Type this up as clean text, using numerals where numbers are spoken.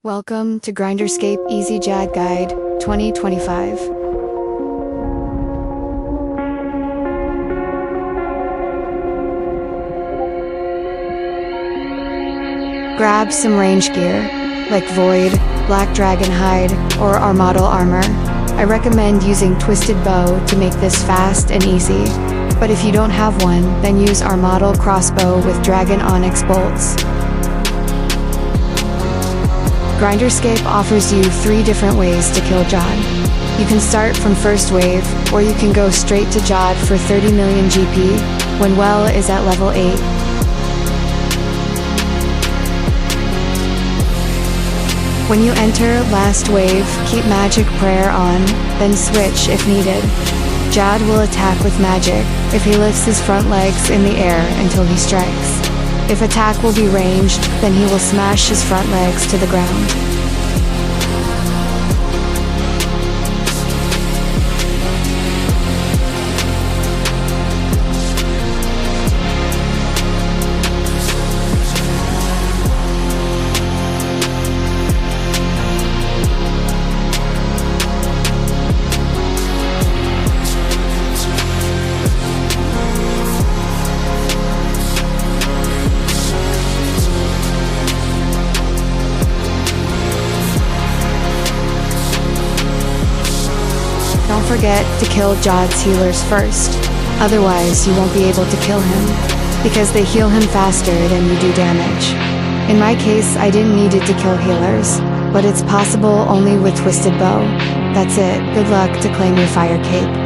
Welcome to GrinderScape Easy Jad Guide 2025. Grab some range gear, like Void, Black Dragon Hide, or Armado Armor. I recommend using Twisted Bow to make this fast and easy, but if you don't have one, then use Armado Crossbow with Dragon Onyx Bolts. GrinderScape offers you 3 different ways to kill Jad. You can start from first wave, or you can go straight to Jad for 30 million GP, when Well is at level 8. When you enter last wave, keep Magic Prayer on, then switch if needed. Jad will attack with magic if he lifts his front legs in the air until he strikes. If attack will be ranged, then he will smash his front legs to the ground. Don't forget to kill Jad's healers first, otherwise you won't be able to kill him, because they heal him faster than you do damage. In my case, I didn't need it to kill healers, but it's possible only with Twisted Bow. That's it, good luck to claim your fire cape.